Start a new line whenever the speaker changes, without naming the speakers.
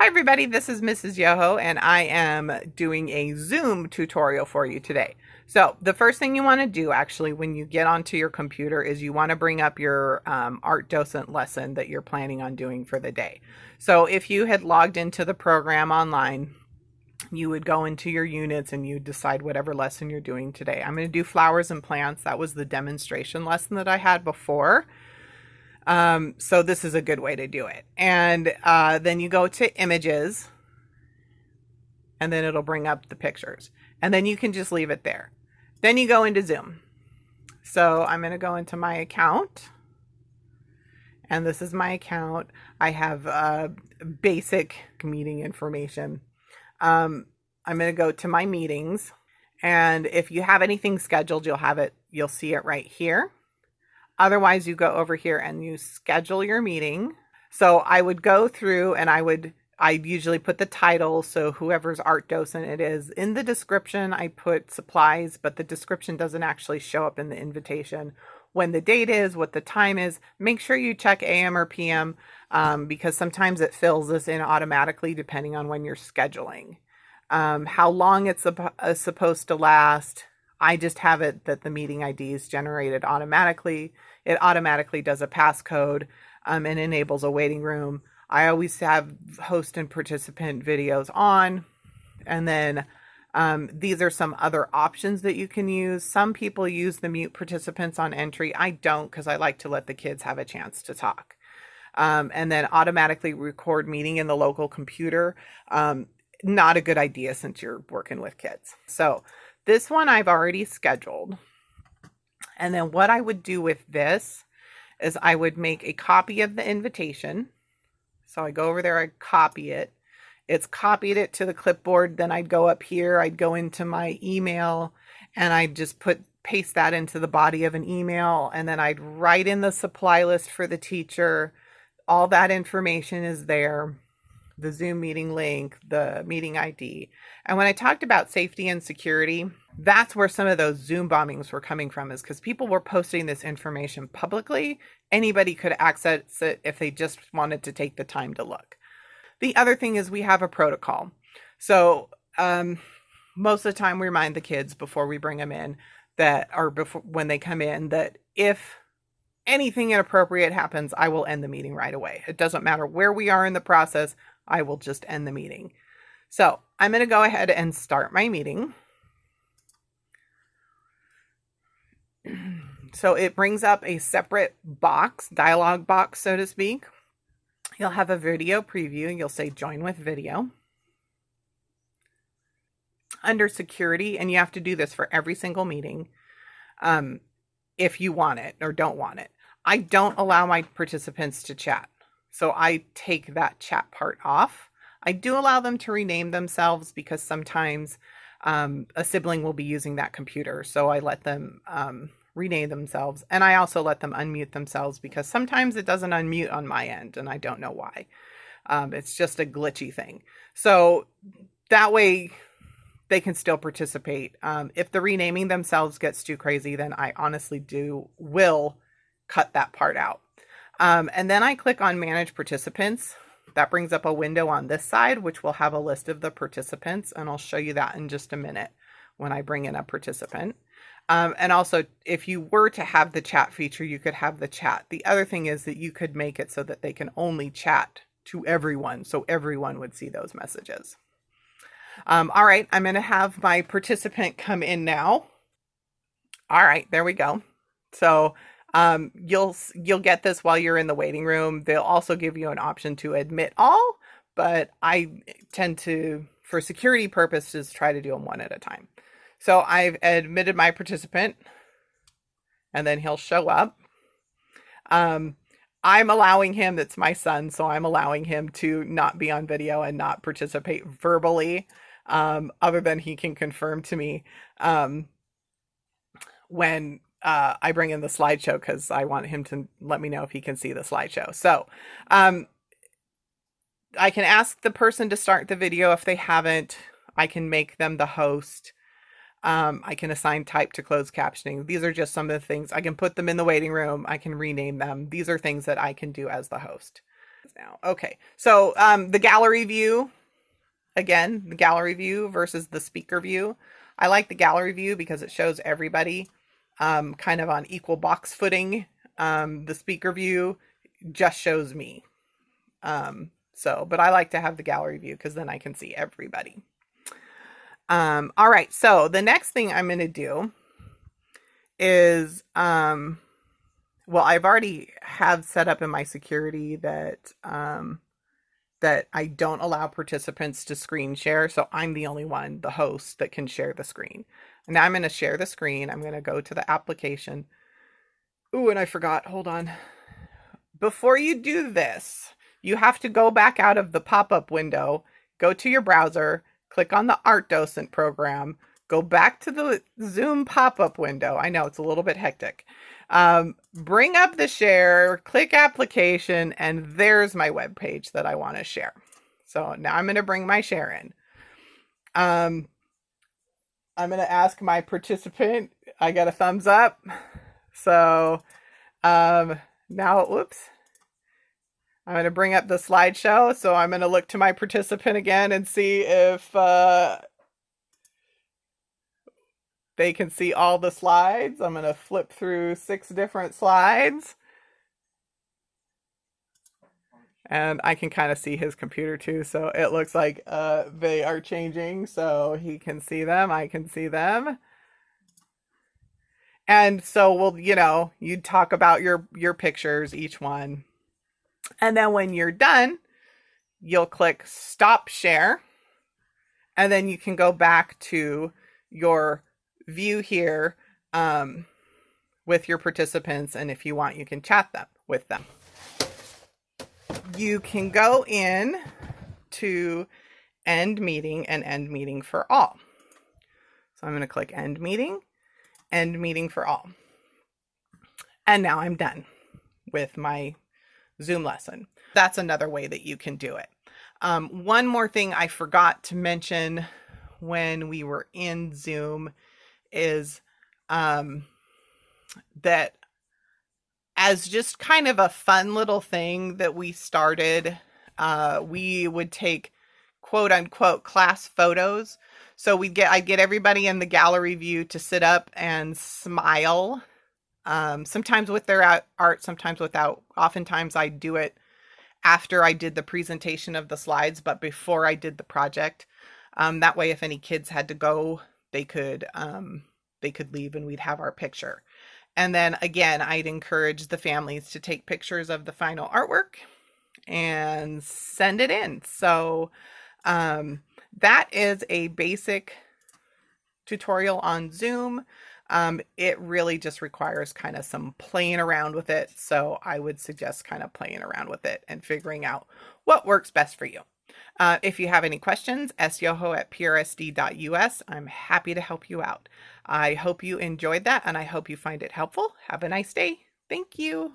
Hi everybody, this is Mrs. Yoho and I am doing a Zoom tutorial for you today. So the first thing you want to do actually when you get onto your computer is you want to bring up your Art Docent lesson that you're planning on doing for the day. So if you had logged into the program online, you would go into your units and you decide whatever lesson you're doing today. I'm going to do flowers and plants. That was the demonstration lesson that I had before. So this is a good way to do it. And then you go to images and then it'll bring up the pictures and then you can just leave it there. Then you go into Zoom. So I'm going to go into my account and this is my account. I have basic meeting information. I'm going to go to my meetings, and if you have anything scheduled, you'll see it right here. Otherwise, you go over here and you schedule your meeting. So I would go through and I usually put the title. So whoever's art docent it is, in the description, I put supplies, but the description doesn't actually show up in the invitation. When the date is, what the time is, make sure you check AM or PM because sometimes it fills this in automatically depending on when you're scheduling. How long it's supposed to last. I just have it that the meeting ID is generated automatically. It automatically does a passcode and enables a waiting room. I always have host and participant videos on. And then these are some other options that you can use. Some people use the mute participants on entry. I don't because I like to let the kids have a chance to talk. And then automatically record meeting in the local computer. Not a good idea since you're working with kids. So this one I've already scheduled. And then what I would do with this is I would make a copy of the invitation. So I go over there, I copy it. It's copied it to the clipboard. Then I'd go up here, I'd go into my email and I'd just paste that into the body of an email. And then I'd write in the supply list for the teacher. All that information is there. The Zoom meeting link, the meeting ID. And when I talked about safety and security, that's where some of those Zoom bombings were coming from, is because people were posting this information publicly. Anybody could access it if they just wanted to take the time to look. The other thing is we have a protocol. So most of the time we remind the kids before we bring them in when they come in, that if anything inappropriate happens, I will end the meeting right away. It doesn't matter where we are in the process. I will just end the meeting. So I'm going to go ahead and start my meeting. So it brings up a separate box, dialog box, so to speak. You'll have a video preview. You'll say join with video. Under security, and you have to do this for every single meeting if you want it or don't want it. I don't allow my participants to chat. So I take that chat part off. I do allow them to rename themselves because sometimes a sibling will be using that computer. So I let them rename themselves. And I also let them unmute themselves because sometimes it doesn't unmute on my end and I don't know why. It's just a glitchy thing. So that way they can still participate. If the renaming themselves gets too crazy, then I honestly will cut that part out. And then I click on Manage Participants. That brings up a window on this side, which will have a list of the participants. And I'll show you that in just a minute when I bring in a participant. And also, if you were to have the chat feature, you could have the chat. The other thing is that you could make it so that they can only chat to everyone, so everyone would see those messages. All right, I'm going to have my participant come in now. All right, there we go. So you'll get this while you're in the waiting room. They'll also give you an option to admit all, but I tend to, for security purposes, try to do them one at a time. So I've admitted my participant and then he'll show up. I'm allowing him, that's my son, so I'm allowing him to not be on video and not participate verbally, other than he can confirm to me when I bring in the slideshow, because I want him to let me know if he can see the slideshow. So I can ask the person to start the video if they haven't. I can make them the host. I can assign type to closed captioning. These are just some of the things. I can put them in the waiting room. I can rename them. These are things that I can do as the host. Now, okay, so the gallery view, again, the gallery view versus the speaker view. I like the gallery view because it shows everybody kind of on equal box footing. The speaker view just shows me. But I like to have the gallery view because then I can see everybody. All right, so the next thing I'm going to do is, well, I've already have set up in my security that that I don't allow participants to screen share. So I'm the only one, the host, that can share the screen. And now I'm going to share the screen. I'm going to go to the application. Ooh, and I forgot. Hold on. Before you do this, you have to go back out of the pop-up window, go to your browser, click on the Art Docent Program, go back to the Zoom pop-up window. I know it's a little bit hectic. Bring up the share, click application, and there's my web page that I want to share. So now I'm going to bring my share in. I'm going to ask my participant. I got a thumbs up. So now, whoops. I'm going to bring up the slideshow. So I'm going to look to my participant again and see if they can see all the slides. I'm going to flip through 6 different slides. And I can kind of see his computer too. So it looks like they are changing. So he can see them. I can see them. And so we'll, you talk about your pictures, each one. And then when you're done, you'll click Stop Share. And then you can go back to your view here with your participants. And if you want, you can chat with them. You can go in to End Meeting and End Meeting for All. So I'm going to click End Meeting for All. And now I'm done with my Zoom lesson. That's another way that you can do it. One more thing I forgot to mention when we were in Zoom is that as just kind of a fun little thing that we started, we would take quote unquote class photos. So I'd get everybody in the gallery view to sit up and smile. Sometimes with their art, sometimes without. Oftentimes I do it after I did the presentation of the slides, but before I did the project. That way, if any kids had to go, they could leave and we'd have our picture. And then again, I'd encourage the families to take pictures of the final artwork and send it in. So that is a basic tutorial on Zoom. It really just requires kind of some playing around with it. So I would suggest kind of playing around with it and figuring out what works best for you. If you have any questions, syoho@prsd.us. I'm happy to help you out. I hope you enjoyed that and I hope you find it helpful. Have a nice day. Thank you.